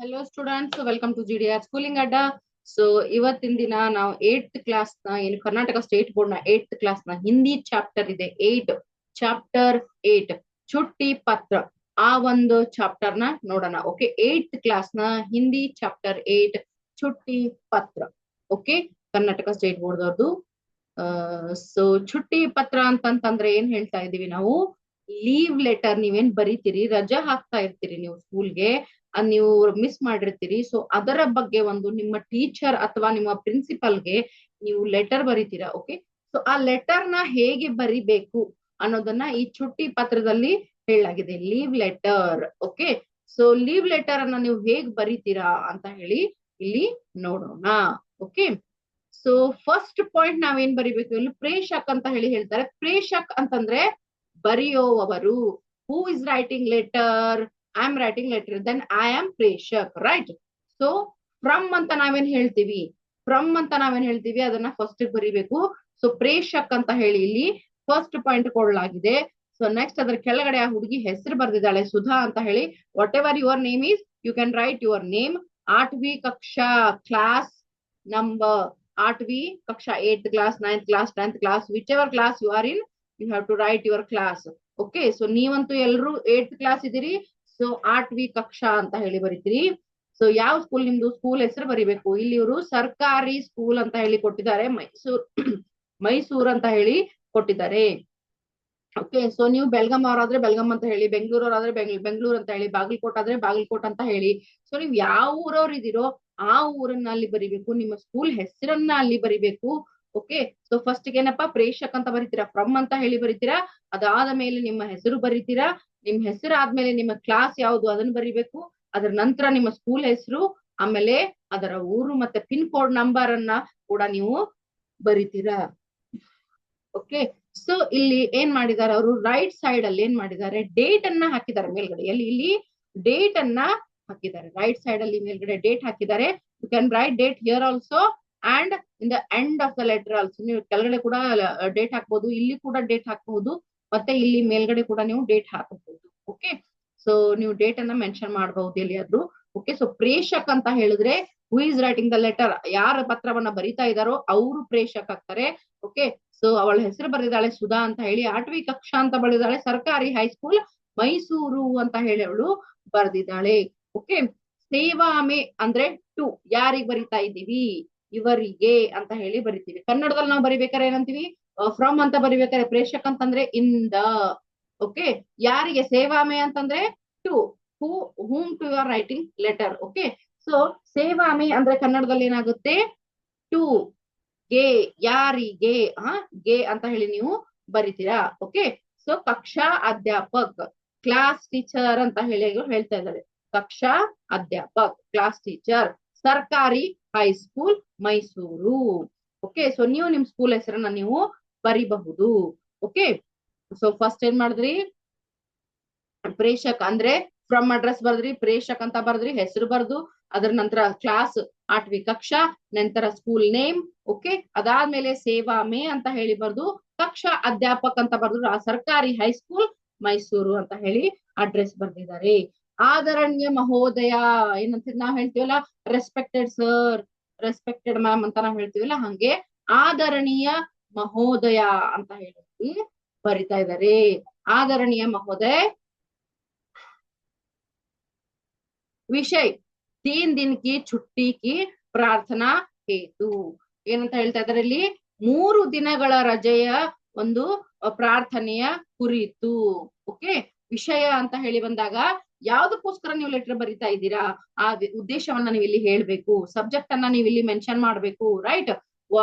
Hello students, welcome to GDR schooling ಅಡ್ಡ. So ಇವತ್ತಿನ ದಿನ ನಾವು 8th ಕ್ಲಾಸ್ ನ ಏನು ಕರ್ನಾಟಕ ಸ್ಟೇಟ್ ಬೋರ್ಡ್ ನ 8th ಕ್ಲಾಸ್ ನ ಹಿಂದಿ ಚಾಪ್ಟರ್ ಇದೆ. ಚಾಪ್ಟರ್ 8 ಚುಟ್ಟಿ ಪತ್ರ, ಆ ಒಂದು ಚಾಪ್ಟರ್ ನ ನೋಡೋಣ. ಓಕೆ, 8th ಕ್ಲಾಸ್ ನ ಹಿಂದಿ ಚಾಪ್ಟರ್ 8 ಚುಟ್ಟಿ ಪತ್ರ. ಓಕೆ, ಕರ್ನಾಟಕ ಸ್ಟೇಟ್ ಬೋರ್ಡ್ ಅವ್ರದ್ದು. ಸೊ ಚುಟ್ಟಿ ಪತ್ರ ಅಂತಂತಂದ್ರೆ ಏನ್ ಹೇಳ್ತಾ ಇದೀವಿ ನಾವು? Leave letter. ನೀವೇನ್ ಬರೀತೀರಿ, ರಜಾ ಹಾಕ್ತಾ ಇರ್ತೀರಿ ನೀವು ಸ್ಕೂಲ್ಗೆ, ನೀವು ಮಿಸ್ ಮಾಡಿರ್ತೀರಿ. ಸೊ ಅದರ ಬಗ್ಗೆ ಒಂದು ನಿಮ್ಮ ಟೀಚರ್ ಅಥವಾ ನಿಮ್ಮ ಪ್ರಿನ್ಸಿಪಲ್ಗೆ ನೀವು ಲೆಟರ್ ಬರೀತೀರಾ. ಓಕೆ, ಸೊ ಆ ಲೆಟರ್ ನ ಹೇಗೆ ಬರಿಬೇಕು ಅನ್ನೋದನ್ನ ಈ ಚುಟ್ಟಿ ಪತ್ರದಲ್ಲಿ ಹೇಳಲಾಗಿದೆ, leave letter. Okay, so leave letter ಅನ್ನ ನೀವು ಹೇಗ್ ಬರೀತೀರಾ ಅಂತ ಹೇಳಿ ಇಲ್ಲಿ ನೋಡೋಣ. ಓಕೆ, ಸೊ ಫಸ್ಟ್ ಪಾಯಿಂಟ್ ನಾವೇನ್ ಬರಿಬೇಕು ಇಲ್ಲಿ, ಪ್ರೇಷಕ್ ಅಂತ ಹೇಳಿ ಹೇಳ್ತಾರೆ. ಪ್ರೇಷಕ್ ಅಂತಂದ್ರೆ ಬರೆಯುವವರು. Who is writing letter? I am writing letter, then I am ಪ್ರೇಷಕ್, ರೈಟ್? ಸೊ ಫ್ರಮ್ ಅಂತ ನಾವೇನ್ ಹೇಳ್ತೀವಿ, ಅದನ್ನ ಫಸ್ಟ್ ಬರಿಬೇಕು. ಸೊ ಪ್ರೇಷಕ್ ಅಂತ ಹೇಳಿ ಇಲ್ಲಿ ಫಸ್ಟ್ ಪಾಯಿಂಟ್ ಕೊಡಲಾಗಿದೆ. ಸೊ ನೆಕ್ಸ್ಟ್ ಅದರ ಕೆಳಗಡೆ ಆ ಹುಡುಗಿ ಹೆಸರು ಬರ್ದಿದ್ದಾಳೆ, ಸುಧಾ ಅಂತ ಹೇಳಿ. Whatever your name is, you can write your name. 8वीं ಕಕ್ಷಾ, ಕ್ಲಾಸ್ ನಂಬರ್ 8वीं ಕಕ್ಷಾ, 8th class, 9th class, 10th class, whichever class you are in, you have to write your class. Okay, so ನೀವಂತೂ ಎಲ್ಲರೂ 8th class ಇದ್ದೀರಿ. So 8वीं ಕಕ್ಷಾ ಅಂತ ಹೇಳಿ ಬರೀತೀರಿ. ಸೊ ಯಾವ ಸ್ಕೂಲ್ ನಿಮ್ದು, ಸ್ಕೂಲ್ ಹೆಸರು ಬರಿಬೇಕು. ಇಲ್ಲಿ ಇವರು ಸರ್ಕಾರಿ ಸ್ಕೂಲ್ ಅಂತ ಹೇಳಿ ಕೊಟ್ಟಿದ್ದಾರೆ, ಮೈಸೂರ್ ಅಂತ ಹೇಳಿ ಕೊಟ್ಟಿದ್ದಾರೆ. ಓಕೆ, ಸೊ ನೀವು ಬೆಳಗಾಂ ಅವರಾದ್ರೆ ಬೆಳಗಾಂ ಅಂತ ಹೇಳಿ, ಬೆಂಗಳೂರು ಅವರಾದ್ರೆ ಬೆಂಗಳೂರು ಅಂತ ಹೇಳಿ, ಬಾಗಲಕೋಟ್ ಆದ್ರೆ ಬಾಗಲಕೋಟ್ ಅಂತ ಹೇಳಿ. ಸೊ ನೀವು ಯಾವ ಊರವ್ರು ಇದೀರೋ ಆ ಊರನ್ನ ಅಲ್ಲಿ ಬರಿಬೇಕು, ನಿಮ್ಮ ಸ್ಕೂಲ್ ಹೆಸರನ್ನ ಅಲ್ಲಿ ಬರಿಬೇಕು. ಓಕೆ, ಸೊ ಫಸ್ಟ್ ಏನಪ್ಪಾ, ಪ್ರೇಷಕ್ ಅಂತ ಬರಿತೀರಾ, ಫ್ರಮ್ ಅಂತ ಹೇಳಿ ಬರಿತೀರಾ. ಅದಾದ ಮೇಲೆ ನಿಮ್ಮ ಹೆಸರು ಬರಿತೀರಾ. ನಿಮ್ ಹೆಸರು ಆದ್ಮೇಲೆ ನಿಮ್ಮ ಕ್ಲಾಸ್ ಯಾವುದು ಅದನ್ನ ಬರಿಬೇಕು. ಅದರ ನಂತರ ನಿಮ್ಮ ಸ್ಕೂಲ್ ಹೆಸರು, ಆಮೇಲೆ ಅದರ ಊರು ಮತ್ತೆ ಪಿನ್ ಕೋಡ್ ನಂಬರ್ ಅನ್ನ ಕೂಡ ನೀವು ಬರಿತೀರಾ. ಓಕೆ, ಸೊ ಇಲ್ಲಿ ಏನ್ ಮಾಡಿದ್ದಾರೆ ಅವರು, ರೈಟ್ ಸೈಡ್ ಅಲ್ಲಿ ಏನ್ ಮಾಡಿದ್ದಾರೆ, ಡೇಟ್ ಅನ್ನ ಹಾಕಿದ್ದಾರೆ ಮೇಲ್ಗಡೆ. ಇಲ್ಲಿ ಡೇಟ್ ಅನ್ನ ಹಾಕಿದ್ದಾರೆ, ರೈಟ್ ಸೈಡ್ ಅಲ್ಲಿ ಮೇಲ್ಗಡೆ ಡೇಟ್ ಹಾಕಿದ್ದಾರೆ. You can write date here also and in the end of the letter also. ನೀವು ಕೆಳಗಡೆ ಕೂಡ ಡೇಟ್ ಹಾಕ್ಬಹುದು, ಇಲ್ಲಿ ಕೂಡ ಡೇಟ್ ಹಾಕಬಹುದು, ಮತ್ತೆ ಇಲ್ಲಿ ಮೇಲ್ಗಡೆ ಕೂಡ ನೀವು ಡೇಟ್ ಹಾಕಬಹುದು. ಓಕೆ, ಸೊ ನೀವು ಡೇಟ್ ಅನ್ನ ಮೆನ್ಷನ್ ಮಾಡಬಹುದು ಎಲ್ಲಿಯಾದ್ರೂ. ಓಕೆ, ಸೊ ಪ್ರೇಷಕ್ ಅಂತ ಹೇಳಿದ್ರೆ ಹೂ ಇಸ್ ರೈಟಿಂಗ್ ದ ಲೆಟರ್, ಯಾರ ಪತ್ರವನ್ನ ಬರಿತಾ ಇದ್ದಾರೋ ಅವರು ಪ್ರೇಷಕ್ ಆಗ್ತಾರೆ. ಓಕೆ, ಸೊ ಅವಳ ಹೆಸರು ಬರೆದಿದ್ದಾಳೆ ಸುಧಾ ಅಂತ ಹೇಳಿ, 8वीं ಕಕ್ಷಾ ಅಂತ ಬರೆದಿದ್ದಾಳೆ, ಸರ್ಕಾರಿ ಹೈಸ್ಕೂಲ್ ಮೈಸೂರು ಅಂತ ಹೇಳಿ ಅವಳು ಬರೆದಿದ್ದಾಳೆ. ಓಕೆ, ಸೇವಾಮೆ ಅಂದ್ರೆ ಟು, ಯಾರಿಗ್ ಬರಿತಾ ಇದ್ದೀವಿ, ಇವರಿಗೆ ಅಂತ ಹೇಳಿ ಬರಿತೀವಿ. ಕನ್ನಡದಲ್ಲಿ ನಾವು ಬರಿಬೇಕಾದ್ರೆ ಏನಂತೀವಿ, ಫ್ರಮ್ ಅಂತ ಬರಿಬೇಕಾದ್ರೆ. ಪ್ರೇಷಕ್ ಅಂತಂದ್ರೆ ಇಂದ. ಓಕೆ, ಯಾರಿಗೆ, ಸೇವಾಮೆ ಅಂತಂದ್ರೆ to, whom to your writing letter. Okay, so ಸೇವಾಮೆ ಅಂದ್ರೆ ಕನ್ನಡದಲ್ಲಿ ಏನಾಗುತ್ತೆ, ಟು ಗೆ, ಯಾರಿಗೆ, ಗೆ ಅಂತ ಹೇಳಿ ನೀವು ಬರಿತೀರಾ. ಓಕೆ, ಸೊ ಕಕ್ಷಾ ಅಧ್ಯಾಪಕ್, ಕ್ಲಾಸ್ ಟೀಚರ್ ಅಂತ ಹೇಳಿ ಹೇಳ್ತಾ ಇದ್ದಾರೆ. ಕಕ್ಷಾ ಅಧ್ಯಾಪಕ್, ಕ್ಲಾಸ್ ಟೀಚರ್, ಸರ್ಕಾರಿ ಹೈಸ್ಕೂಲ್ ಮೈಸೂರು. ಓಕೆ, ಸೊ ನೀವು ನಿಮ್ ಸ್ಕೂಲ್ ಹೆಸರನ್ನ ನೀವು ಬರಿಬಹುದು. ಓಕೆ, ಸೊ ಫಸ್ಟ್ ಏನ್ ಮಾಡಿದ್ರಿ, ಪ್ರೇಷಕ್ ಅಂದ್ರೆ ಫ್ರಮ್ ಅಡ್ರೆಸ್ ಬರ್ದ್ರಿ, ಪ್ರೇಷಕ್ ಅಂತ ಬರ್ದ್ರಿ, ಹೆಸರು ಬರ್ದು, ಅದರ ನಂತರ ಕ್ಲಾಸ್ 8वीं ಕಕ್ಷಾ, ನಂತರ ಸ್ಕೂಲ್ ನೇಮ್. ಓಕೆ, ಅದಾದ್ಮೇಲೆ ಸೇವಾಮೆ ಅಂತ ಹೇಳಿ ಬರ್ದು, ಕಕ್ಷಾ ಅಧ್ಯಾಪಕ್ ಅಂತ ಬರ್ದು, ಸರ್ಕಾರಿ ಹೈಸ್ಕೂಲ್ ಮೈಸೂರು ಅಂತ ಹೇಳಿ ಅಡ್ರೆಸ್ ಬರ್ದಿದ್ದಾರೆ. ಆದರಣೀಯ ಮಹೋದಯ ಏನಂತ ನಾವ್ ಹೇಳ್ತೀವಲ್ಲ, ರೆಸ್ಪೆಕ್ಟೆಡ್ ಸರ್, ರೆಸ್ಪೆಕ್ಟೆಡ್ ಮ್ಯಾಮ್ ಅಂತ ನಾವ್ ಹೇಳ್ತೀವಲ್ಲ, ಹಂಗೆ ಆದರಣೀಯ ಮಹೋದಯ ಅಂತ ಹೇಳಿ ಬರಿತಾ ಇದ್ದಾರೆ. ಆದರಣೀಯ ಮಹೋದಯ, ವಿಷಯ 3 दिन की छुट्टी की ಪ್ರಾರ್ಥನಾ ಹೇತು. ಏನಂತ ಹೇಳ್ತಾ ಇದ್ದಾರೆ ಇಲ್ಲಿ, 3 ದಿನಗಳ ರಜೆಯ ಒಂದು ಪ್ರಾರ್ಥನೆಯ ಕುರಿತು. ಓಕೆ, ವಿಷಯ ಅಂತ ಹೇಳಿ ಬಂದಾಗ ಯಾವ್ದಕ್ಕೋಸ್ಕರ ನೀವು ಲೆಟರ್ ಬರಿತಾ ಇದ್ದೀರಾ, ಆ ಉದ್ದೇಶವನ್ನ ನೀವು ಇಲ್ಲಿ ಹೇಳ್ಬೇಕು. ಸಬ್ಜೆಕ್ಟ್ ಅನ್ನ ನೀವು ಇಲ್ಲಿ ಮೆನ್ಷನ್ ಮಾಡ್ಬೇಕು, right?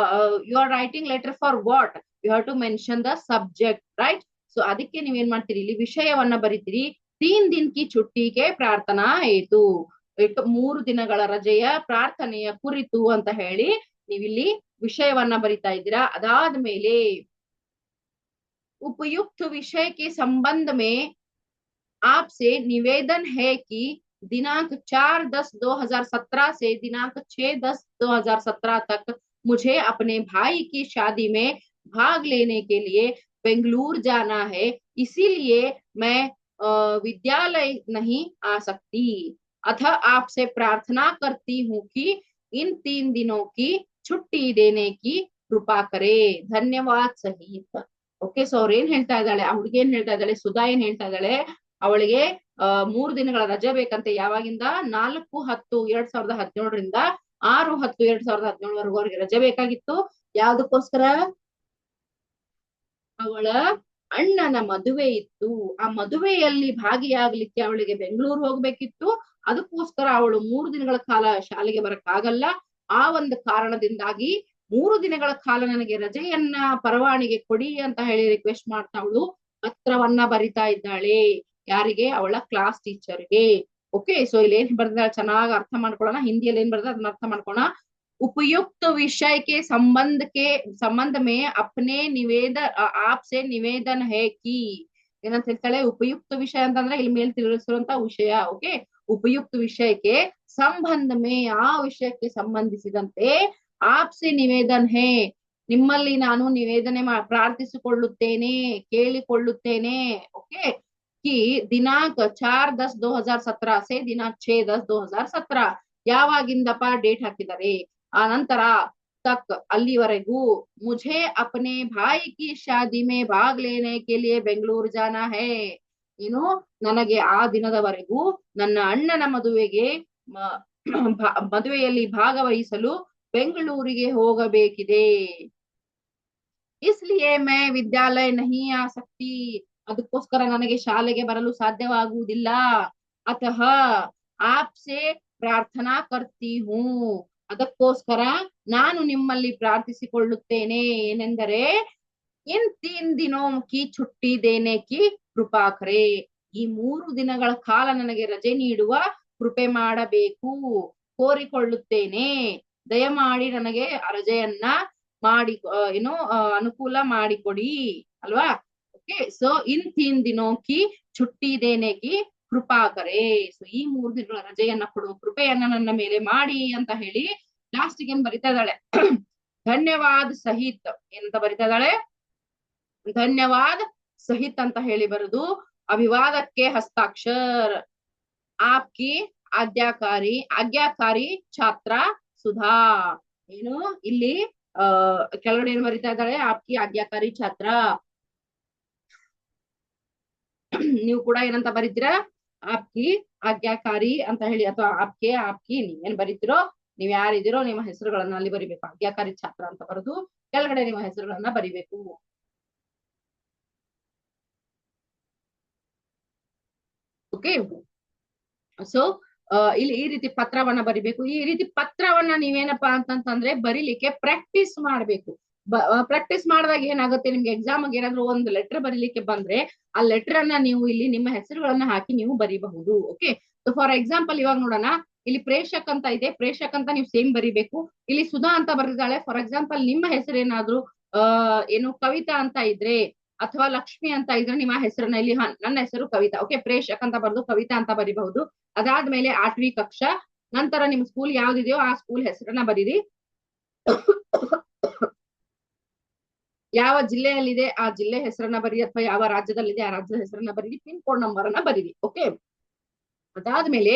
You are writing letter for what, you have to mention the subject, right? So ಅದಕ್ಕೆ ನೀವೇನ್ ಮಾಡ್ತೀರಿ, ಇಲ್ಲಿ ವಿಷಯವನ್ನ ಬರಿತೀರಿ. 3 दिन की छुट्टी के ಪ್ರಾರ್ಥನಾ ಹೇತು, 3 ದಿನಗಳ ರಜೆಯ ಪ್ರಾರ್ಥನೆಯ ಕುರಿತು ಅಂತ ಹೇಳಿ ನೀವಿಲ್ಲಿ ವಿಷಯವನ್ನ ಬರಿತಾ ಇದ್ದೀರಾ. ಅದಾದ್ಮೇಲೆ उपयुक्त विषय के संबंध में आपसे निवेदन है कि दिनांक 4/10/2017 से दिनांक 6/10/2017 तक मुझे अपने भाई की शादी में भाग लेने के लिए बेंगलुरु जाना है, इसीलिए मैं विद्यालय नहीं आ सकती. अथ आपसे प्रार्थना करती हूँ कि इन 3 दिनों की छुट्टी देने की ಕೃಪಾ ಕರೆ ಧನ್ಯವಾದ ಸಹಿತ. ಓಕೆ, ಸೊ ಅವ್ರ ಏನ್ ಹೇಳ್ತಾ ಇದ್ದಾಳೆ, ಆ ಹುಡುಗಿ ಏನ್ ಹೇಳ್ತಾ ಇದ್ದಾಳೆ, ಸುಧಾ ಏನ್ ಹೇಳ್ತಾ ಇದ್ದಾಳೆ, ಅವಳಿಗೆ 3 ದಿನಗಳ ರಜೆ ಬೇಕಂತೆ. ಯಾವಾಗಿಂದ? 4/10/2017 6/10/2017 ಅವ್ರಿಗೆ ರಜೆ ಬೇಕಾಗಿತ್ತು. ಯಾವ್ದಕ್ಕೋಸ್ಕರ? ಅವಳ ಅಣ್ಣನ ಮದುವೆ ಇತ್ತು. ಆ ಮದುವೆಯಲ್ಲಿ ಭಾಗಿಯಾಗ್ಲಿಕ್ಕೆ ಅವಳಿಗೆ ಬೆಂಗಳೂರು ಹೋಗ್ಬೇಕಿತ್ತು. ಅದಕ್ಕೋಸ್ಕರ ಅವಳು 3 ದಿನಗಳ ಕಾಲ ಶಾಲೆಗೆ ಬರಕ್ಕಾಗಲ್ಲ. ಆ ಒಂದು ಕಾರಣದಿಂದಾಗಿ 3 ದಿನಗಳ ಕಾಲ ನನಗೆ ರಜೆಯನ್ನ ಪರವಾನಿಗೆ ಕೊಡಿ ಅಂತ ಹೇಳಿ ರಿಕ್ವೆಸ್ಟ್ ಮಾಡ್ತಾ ಅವಳು ಪತ್ರವನ್ನ ಬರಿತಾ ಇದ್ದಾಳೆ. ಯಾರಿಗೆ? ಅವಳ ಕ್ಲಾಸ್ ಟೀಚರ್ಗೆ. ಓಕೆ, ಸೊ ಇಲ್ಲಿ ಏನ್ ಬರ್ದ ಚೆನ್ನಾಗಿ ಅರ್ಥ ಮಾಡ್ಕೊಳ್ಳೋಣ. ಹಿಂದಿಯಲ್ಲಿ ಏನ್ ಬರ್ದ ಅದನ್ನ ಅರ್ಥ ಮಾಡ್ಕೊಳ್ಳೋಣ. उपयुक्त विषय के संबंध में अपने निवेदन आपसे निवेदन है कि ಏನಂತ ಹೇಳ್ತಾಳೆ? ಉಪಯುಕ್ತ ವಿಷಯ ಅಂತಂದ್ರೆ ಇಲ್ಲಿ ಮೇಲೆ ತಿಳಿಸಿರುವಂತ ವಿಷಯ. ಓಕೆ, ಉಪಯುಕ್ತ ವಿಷಯಕ್ಕೆ ಸಂಬಂಧ ಮೇ, ಆ ವಿಷಯಕ್ಕೆ ಸಂಬಂಧಿಸಿದಂತೆ ಆಪ್ಸೆ ನಿವೇದನ್ ಹೇ, ನಿಮ್ಮಲ್ಲಿ ನಾನು ನಿವೇದನೆ ಪ್ರಾರ್ಥಿಸಿಕೊಳ್ಳುತ್ತೇನೆ, ಕೇಳಿಕೊಳ್ಳುತ್ತೇನೆ. ಓಕೆ, कि दिनांक 4/10/2017 से दिनांक 6/10/2017 ಯಾವಾಗಿಂದಪ್ಪ ಡೇಟ್ ಹಾಕಿದ್ದಾರೆ, ಆ ನಂತರ तक ಅಲ್ಲಿವರೆಗೂ मुझे अपने भाई की शादी में भाग लेने के लिए ಬೆಂಗಳೂರು जाना है. ಏನು, ನನಗೆ ಆ ದಿನದವರೆಗೂ ನನ್ನ ಅಣ್ಣನ ಮದುವೆಯಲ್ಲಿ ಭಾಗವಹಿಸಲು ಬೆಂಗಳೂರಿಗೆ ಹೋಗಬೇಕಿದೆ. इसलिए मैं विद्यालय नहीं आ सकती, ಅದಕ್ಕೋಸ್ಕರ ನನಗೆ ಶಾಲೆಗೆ ಬರಲು ಸಾಧ್ಯವಾಗುವುದಿಲ್ಲ. ಅತಃ ಆಪ್ಸೆ ಪ್ರಾರ್ಥನಾ ಕರ್ತಿ ಹೂ, ಅದಕ್ಕೋಸ್ಕರ ನಾನು ನಿಮ್ಮಲ್ಲಿ ಪ್ರಾರ್ಥಿಸಿಕೊಳ್ಳುತ್ತೇನೆ. ಏನೆಂದರೆ ಇನ್ 3 ದಿನೋ ಕಿ छुट्टी देने की ಕೃಪಾ ಕರೆ, ಈ 3 ದಿನಗಳ ಕಾಲ ನನಗೆ ರಜೆ ನೀಡುವ ಕೃಪೆ ಮಾಡಬೇಕು, ಕೋರಿಕೊಳ್ಳುತ್ತೇನೆ. ದಯಮಾಡಿ ನನಗೆ ರಜೆಯನ್ನ ಮಾಡಿ ಏನೋ ಅನುಕೂಲ ಮಾಡಿಕೊಡಿ ಅಲ್ವಾ. ಓಕೆ, ಸೊ ಇನ್ 3 ದಿನೋ ಕಿ छुट्टी देने की ಕೃಪಾ ಕರೆ, ಸೊ ಈ 3 ದಿನಗಳ ರಜೆಯನ್ನ ಕೊಡುವ ಕೃಪೆಯನ್ನ ನನ್ನ ಮೇಲೆ ಮಾಡಿ ಅಂತ ಹೇಳಿ ಲಾಸ್ಟ್ ಏನ್ ಬರಿತಾ ಇದ್ದಾಳೆ? ಧನ್ಯವಾದ ಸಹಿತ್ ಏನಂತ ಬರಿತಾ ಇದ್ದಾಳೆ? ಧನ್ಯವಾದ ಸಹಿತ್ ಅಂತ ಹೇಳಿ ಬರೆದು ಅಭಿವಾದಕ್ಕೆ ಹಸ್ತಾಕ್ಷರ ಆಪ್ಕಿ ಆಜ್ಞಾಕಾರಿ ಛಾತ್ರ ಸುಧಾ. ಏನು ಇಲ್ಲಿ ಕೆಳಗಡೆ ಏನು ಬರಿತಾ ಇದ್ದಾಳೆ? ಆಪ್ಕಿ ಆಜ್ಞಾಕಾರಿ ಛಾತ್ರ. ನೀವು ಕೂಡ ಏನಂತ ಬರೀತೀರಾ? ಆಪ್ಕಿ ಆಜ್ಞಾಕಾರಿ ಅಂತ ಹೇಳಿ, ಅಥವಾ ಆಪ್ಕಿ ನೀವೇನ್ ಬರೀತಿರೋ, ನೀವ್ ಯಾರಿದ್ದೀರೋ ನಿಮ್ಮ ಹೆಸರುಗಳನ್ನ ಅಲ್ಲಿ ಬರಿಬೇಕು. ಆಜ್ಞಾಕಾರಿ ಛಾತ್ರ ಅಂತ ಬರೆದು ಕೆಳಗಡೆ ನಿಮ್ಮ ಹೆಸರುಗಳನ್ನ ಬರಿಬೇಕು. ಓಕೆ, ಸೊ ಇಲ್ಲಿ ಈ ರೀತಿ ಪತ್ರವನ್ನ ಬರಿಬೇಕು. ಈ ರೀತಿ ಪತ್ರವನ್ನ ನೀವೇನಪ್ಪಾ ಅಂತಂತಂದ್ರೆ ಬರಿಲಿಕ್ಕೆ ಪ್ರಾಕ್ಟೀಸ್ ಮಾಡ್ಬೇಕು. ಪ್ರಾಕ್ಟೀಸ್ ಮಾಡಿದಾಗ ಏನಾಗುತ್ತೆ, ನಿಮ್ಗೆ ಎಕ್ಸಾಮ್ ಏನಾದ್ರು ಒಂದು ಲೆಟರ್ ಬರೀಲಿಕ್ಕೆ ಬಂದ್ರೆ ಆ ಲೆಟರ್ ಅನ್ನ ನೀವು ಇಲ್ಲಿ ನಿಮ್ಮ ಹೆಸರುಗಳನ್ನ ಹಾಕಿ ನೀವು ಬರಿಬಹುದು. ಓಕೆ, ಸೊ ಫಾರ್ ಎಕ್ಸಾಂಪಲ್ ಇವಾಗ ನೋಡೋಣ. ಇಲ್ಲಿ ಪ್ರೇಷಕ್ ಅಂತ ಇದೆ, ಪ್ರೇಷಕ್ ಅಂತ ನೀವು ಸೇಮ್ ಬರಿಬೇಕು. ಇಲ್ಲಿ ಸುಧಾ ಅಂತ ಬರೆದಿದ್ದಾಳೆ. ಫಾರ್ ಎಕ್ಸಾಂಪಲ್ ನಿಮ್ಮ ಹೆಸರು ಏನಾದ್ರು ಏನು ಕವಿತಾ ಅಂತ ಇದ್ರೆ ಅಥವಾ ಲಕ್ಷ್ಮಿ ಅಂತ ಇದ್ರೆ ನಿಮ್ಮ ಹೆಸರನ್ನ ಇಲ್ಲಿ ನನ್ನ ಹೆಸರು ಕವಿತಾ. ಓಕೆ, ಪ್ರೇಷಕ್ ಅಂತ ಬರೆದು ಕವಿತಾ ಅಂತ ಬರಿಬಹುದು. ಅದಾದ್ಮೇಲೆ 8ವಿ ಕಕ್ಷಾ ನಂತರ ನಿಮ್ ಸ್ಕೂಲ್ ಯಾವ್ದಿದೆಯೋ ಆ ಸ್ಕೂಲ್ ಹೆಸರನ್ನ ಬರೀರಿ. ಯಾವ ಜಿಲ್ಲೆಯಲ್ಲಿದೆ ಆ ಜಿಲ್ಲೆ ಹೆಸರನ್ನ ಬರೀರಿ, ಅಥವಾ ಯಾವ ರಾಜ್ಯದಲ್ಲಿದೆ ಆ ರಾಜ್ಯದ ಹೆಸರನ್ನ ಬರೀರಿ, ಪಿನ್ ಕೋಡ್ ನಂಬರ್ ಅನ್ನ ಬರೀರಿ. ಓಕೆ, ಅದಾದ್ಮೇಲೆ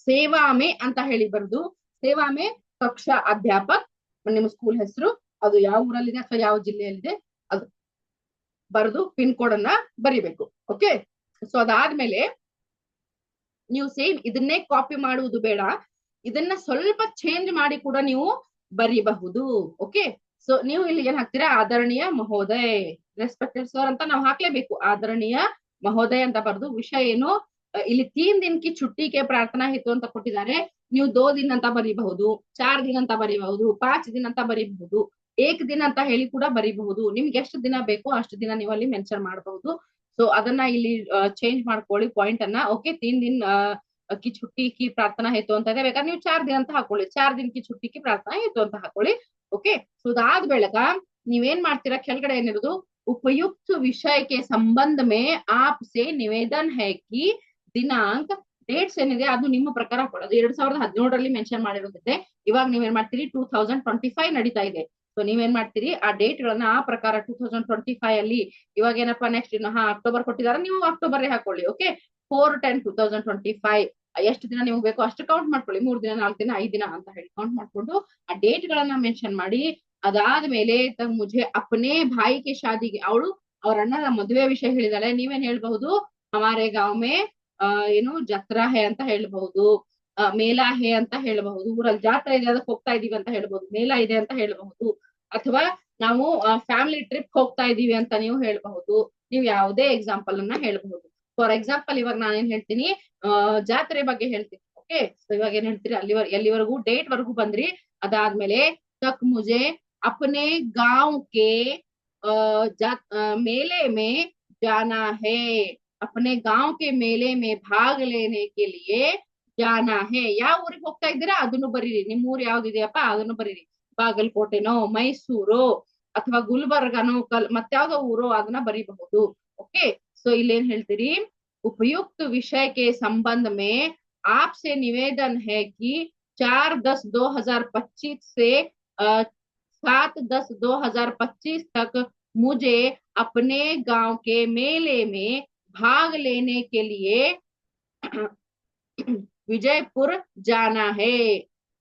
ಸೇವಾಮೆ ಅಂತ ಹೇಳಿ ಬರೆದು ಸೇವಾಮೆ ಕಕ್ಷಾ ಅಧ್ಯಾಪಕ್ ನಿಮ್ಮ ಸ್ಕೂಲ್ ಹೆಸರು, ಅದು ಯಾವ ಊರಲ್ಲಿದೆ ಅಥವಾ ಯಾವ ಜಿಲ್ಲೆಯಲ್ಲಿದೆ ಅದು ಬರೆದು ಪಿನ್ ಕೋಡ್ ಅನ್ನ ಬರಿಬೇಕು. ಓಕೆ, ಸೊ ಅದಾದ್ಮೇಲೆ ನೀವು ಸೇಮ್ ಇದನ್ನೇ ಕಾಪಿ ಮಾಡುವುದು ಬೇಡ, ಇದನ್ನ ಸ್ವಲ್ಪ ಚೇಂಜ್ ಮಾಡಿ ಕೂಡ ನೀವು ಬರಿಬಹುದು. ಓಕೆ, ಸೊ ನೀವು ಇಲ್ಲಿ ಏನ್ ಹಾಕ್ತೀರಾ? ಆದರಣೀಯ ಮಹೋದಯ, ರೆಸ್ಪೆಕ್ಟೆಡ್ ಸರ್ ಅಂತ ನಾವು ಹಾಕ್ಲೇಬೇಕು. ಆದರಣೀಯ ಮಹೋದಯ ಅಂತ ಬರೆದು ವಿಷಯ ಏನು, ಇಲ್ಲಿ 3 दिन की छुट्टी के ಪ್ರಾರ್ಥನಾ ಹೇತು ಅಂತ ಕೊಟ್ಟಿದ್ದಾರೆ. ನೀವು 2 दिन ಅಂತ ಬರೀಬಹುದು, 4 दिन ಅಂತ ಬರೀಬಹುದು, 5 दिन ಅಂತ ಬರೀಬಹುದು, 1 दिन ಅಂತ ಹೇಳಿ ಕೂಡ ಬರೀಬಹುದು. ನಿಮ್ಗೆ ಎಷ್ಟು ದಿನ ಬೇಕೋ ಅಷ್ಟು ದಿನ ನೀವು ಅಲ್ಲಿ ಮೆನ್ಷನ್ ಮಾಡಬಹುದು. ಸೊ ಅದನ್ನ ಇಲ್ಲಿ ಚೇಂಜ್ ಮಾಡ್ಕೊಳ್ಳಿ ಪಾಯಿಂಟ್ ಅನ್ನ. ಓಕೆ, 3 दिन की छुट्टी की ಪ್ರಾರ್ಥನಾ ಹೇತು ಅಂತ ಇದೆ, ಬೇಕಾದ್ರೆ ನೀವು 4 दिन ಅಂತ ಹಾಕೊಳ್ಳಿ. 4 दिन की छुट्टी की ಪ್ರಾರ್ಥನಾ ಹೇತು ಅಂತ ಹಾಕೊಳ್ಳಿ. ಓಕೆ, ಸೊ ಅದಾದ ಬಳಿಕ ನೀವೇನ್ ಮಾಡ್ತೀರಾ? ಕೆಳಗಡೆ ಏನಿರೋದು ಉಪಯುಕ್ತ ವಿಷಯಕ್ಕೆ ಸಂಬಂಧ ಮೇ ಆಪ್ಸೆ ನಿವೇದನ್ ಹೈ ಕಿ ದಿನಾಂಕ ಡೇಟ್ಸ್ ಏನಿದೆ ಅದು ನಿಮ್ಮ ಪ್ರಕಾರ ಹಾಕೊಳ್ಳೋದು. 2017ರಲ್ಲಿ ಮೆನ್ಷನ್ ಮಾಡಿರೋದಿದೆ. ಇವಾಗ ನೀವೇನ್ ಮಾಡ್ತೀರಿ? 2025 ನಡೀತಾ ಇದೆ. ಸೊ ನೀವೇನ್ ಮಾಡ್ತೀರಿ? ಆ ಡೇಟ್ ಗಳನ್ನ ಆ ಪ್ರಕಾರ 2025 ಅಲ್ಲಿ ಇವಾಗ ಏನಪ್ಪಾ ನೆಕ್ಸ್ಟ್ ಅಕ್ಟೋಬರ್ ಕೊಟ್ಟಿದ್ದಾರೆ, ನೀವು ಅಕ್ಟೋಬರ್ ಹಾಕೊಳ್ಳಿ. ಓಕೆ, 4/10/2025 ಎಷ್ಟು ದಿನ ನಿಮ್ಗೆ ಬೇಕೋ ಅಷ್ಟು ಕೌಂಟ್ ಮಾಡ್ಕೊಳ್ಳಿ, 3 ದಿನ 4 ದಿನ 5 ದಿನ ಅಂತ ಹೇಳಿ ಕೌಂಟ್ ಮಾಡ್ಕೊಂಡು ಆ ಡೇಟ್ ಗಳನ್ನ ಮೆನ್ಷನ್ ಮಾಡಿ, ಅದಾದ್ಮೇಲೆ ಮುझे अपने भाई के ಶಾದಿಗೆ, ಅವಳು ಅವ್ರ ಅಣ್ಣನ ಮದುವೆ ವಿಷಯ ಹೇಳಿದಾಳೆ. ನೀವೇನ್ ಹೇಳ್ಬಹುದು, ಹಮಾರೆ ಗಾಂವ್ ಮೇ ಏನು ಜತ್ರಾ ಹೇ ಅಂತ ಹೇಳ್ಬಹುದು, ಮೇಲಾ ಹೇ ಅಂತ ಹೇಳಬಹುದು, ಊರಲ್ಲಿ ಜಾತ್ರೆ ಇದೆ ಅದಕ್ಕೆ ಹೋಗ್ತಾ ಇದೀವಿ ಅಂತ ಹೇಳ್ಬಹುದು, ಮೇಳ ಇದೆ ಅಂತ ಹೇಳಬಹುದು, ಅಥವಾ ನಾವು ಫ್ಯಾಮಿಲಿ ಟ್ರಿಪ್ ಹೋಗ್ತಾ ಇದೀವಿ ಅಂತ ನೀವು ಹೇಳ್ಬಹುದು. ನೀವು ಯಾವುದೇ ಎಕ್ಸಾಂಪಲ್ ಅನ್ನ ಹೇಳ್ಬಹುದು. ಫಾರ್ ಎಕ್ಸಾಂಪಲ್ ಇವಾಗ ನಾನೇನ್ ಹೇಳ್ತೀನಿ, ಜಾತ್ರೆ ಬಗ್ಗೆ ಹೇಳ್ತೀನಿ. ಓಕೆ, ಸೊ ಇವಾಗ ಏನ್ ಹೇಳ್ತೀರಿ, ಎಲ್ಲಿವರೆಗೂ ಡೇಟ್ ವರ್ಗೂ ಬಂದ್ರಿ. ಅದಾದ್ಮೇಲೆ ತಕ್ ಮುझे अपने गांव के मेले में जाना है, अपने गांव के मेले में भाग लेने के लिए ಜಾನಾ ಹೇ. ಯಾವ ಊರಿಗೆ ಹೋಗ್ತಾ ಇದ್ದೀರಾ ಅದನ್ನು ಬರೀರಿ, ನಿಮ್ ಊರ್ ಯಾವ್ದಿದೆಯಪ್ಪ ಅದನ್ನು ಬರೀರಿ. ಬಾಗಲಕೋಟೆನೋ, ಮೈಸೂರು, ಅಥವಾ ಗುಲ್ಬರ್ಗನೋ, ಮತ್ಯಾವ್ದೋ ಊರೋ ಅದನ್ನ ಬರೀಬಹುದು. ಓಕೆ, ಸೊ ಇಲ್ಲೇನ್ ಹೇಳ್ತೀರಿ, उपयुक्त विषय के संबंध में आपसे निवेदन है कि 4/10/2025 से 7/10/2025 तक मुझे अपने गांव के मेले में भाग लेने के लिए विजयपुर जाना है,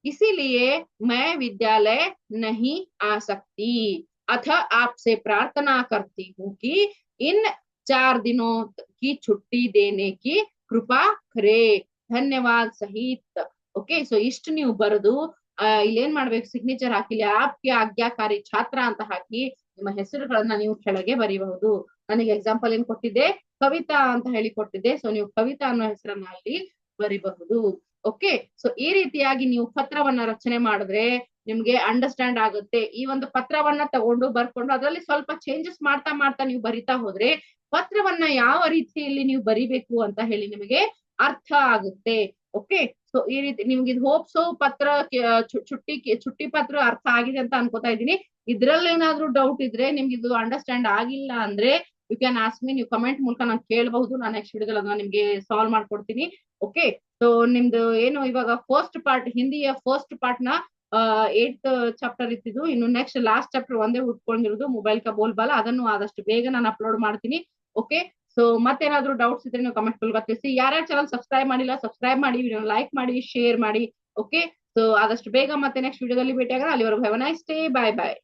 इसीलिए मैं विद्यालय नहीं आ सकती, अतः आपसे प्रार्थना करती हूँ कि इन 4 दिनों की छुट्टी देने की कृपा करे, ಧನ್ಯವಾದ ಸಹಿತ್. ಓಕೆ, ಸೊ ಇಷ್ಟು ನೀವು ಬರೆದು ಇಲ್ಲೇನ್ ಮಾಡ್ಬೇಕು, ಸಿಗ್ನೇಚರ್ ಹಾಕಿಲ್ಲ, ಆಪ್ಗೆ ಆಜ್ಞಾಕಾರಿ ಛಾತ್ರ ಅಂತ ಹಾಕಿ ನಿಮ್ಮ ಹೆಸರುಗಳನ್ನ ನೀವು ಕೆಳಗೆ ಬರೀಬಹುದು. ನನಗೆ ಎಕ್ಸಾಂಪಲ್ ಏನ್ ಕೊಟ್ಟಿದ್ದೆ, ಕವಿತಾ ಅಂತ ಹೇಳಿ ಕೊಟ್ಟಿದ್ದೆ. ಸೊ ನೀವು ಕವಿತಾ ಅನ್ನೋ ಹೆಸರನ್ನ ಅಲ್ಲಿ ಬರಿಬಹುದು. ಓಕೆ, ಸೊ ಈ ರೀತಿಯಾಗಿ ನೀವು ಪತ್ರವನ್ನ ರಚನೆ ಮಾಡಿದ್ರೆ ನಿಮ್ಗೆ ಅಂಡರ್ಸ್ಟ್ಯಾಂಡ್ ಆಗುತ್ತೆ. ಈ ಒಂದು ಪತ್ರವನ್ನ ತಗೊಂಡು ಬರ್ಕೊಂಡು ಅದರಲ್ಲಿ ಸ್ವಲ್ಪ ಚೇಂಜಸ್ ಮಾಡ್ತಾ ಮಾಡ್ತಾ ನೀವು ಬರಿತಾ ಹೋದ್ರೆ ಪತ್ರವನ್ನ ಯಾವ ರೀತಿಯಲ್ಲಿ ನೀವು ಬರಿಬೇಕು ಅಂತ ಹೇಳಿ ನಿಮಗೆ ಅರ್ಥ ಆಗುತ್ತೆ. ಓಕೆ, ಸೊ ಈ ರೀತಿ ನಿಮ್ಗೆ ಇದು ಹೋಪ್ಸೋ ಪತ್ರ ಚುಟ್ಟಿ ಪತ್ರ ಅರ್ಥ ಆಗಿದೆ ಅಂತ ಅನ್ಕೋತಾ ಇದ್ದೀನಿ. ಇದ್ರಲ್ಲಿ ಏನಾದ್ರೂ ಡೌಟ್ ಇದ್ರೆ, ನಿಮ್ಗೆ ಇದು ಅಂಡರ್ಸ್ಟ್ಯಾಂಡ್ ಆಗಿಲ್ಲ ಅಂದ್ರೆ ಯು ಕ್ಯಾನ್ ಆಸ್ಕ್ ಮೀ, ನೀವು ಕಮೆಂಟ್ ಮೂಲಕ ನಾನು ಕೇಳಬಹುದು. ನಾನು ನೆಕ್ಸ್ಟ್ ವಿಡಿಯೋದಲ್ಲಿ ಅದನ್ನ ನಿಮ್ಗೆ ಸಾಲ್ವ್ ಮಾಡ್ಕೊಡ್ತೀನಿ. ಓಕೆ, ಸೊ ನಿಮ್ದು ಏನು ಇವಾಗ ಫಸ್ಟ್ ಪಾರ್ಟ್, ಹಿಂದಿಯ ಫಸ್ಟ್ ಪಾರ್ಟ್ ನ 8th ಚಾಪ್ಟರ್ ಇತ್ತಿದ್ದು, ಇನ್ನು ನೆಕ್ಸ್ಟ್ ಲಾಸ್ಟ್ ಚಾಪ್ಟರ್ ಒಂದೇ ಉಟ್ಕೊಂಡಿರೋದು ಮೊಬೈಲ್ ಕಾ ಬೋಲ್ಬಾಲ, ಅದನ್ನು ಆದಷ್ಟು ಬೇಗ ನಾನು ಅಪ್ಲೋಡ್ ಮಾಡ್ತೀನಿ. ಓಕೆ, ಸೊ ಮತ್ತೇನಾದ್ರೂ ಡೌಟ್ಸ್ ಇದ್ರೆ ನೀವು ಕಮೆಂಟ್ ಮೂಲಕ ತಿಳಿಸಿ. ಯಾರ್ಯಾರು ಚಾನಲ್ ಸಬ್ಸ್ಕ್ರೈಬ್ ಮಾಡಿಲ್ಲ ಸಬ್ಸ್ಕ್ರೈಬ್ ಮಾಡಿ, ವಿಡಿಯೋ ಲೈಕ್ ಮಾಡಿ, ಶೇರ್ ಮಾಡಿ. ಓಕೆ, ಸೊ ಆದಷ್ಟು ಬೇಗ ಮತ್ತೆ ನೆಕ್ಸ್ಟ್ ವಿಡಿಯೋದಲ್ಲಿ ಭೇಟಿ ಆಗೋಣ. ಅಲ್ಲಿವರೆಗೂ have a nice day, bye bye.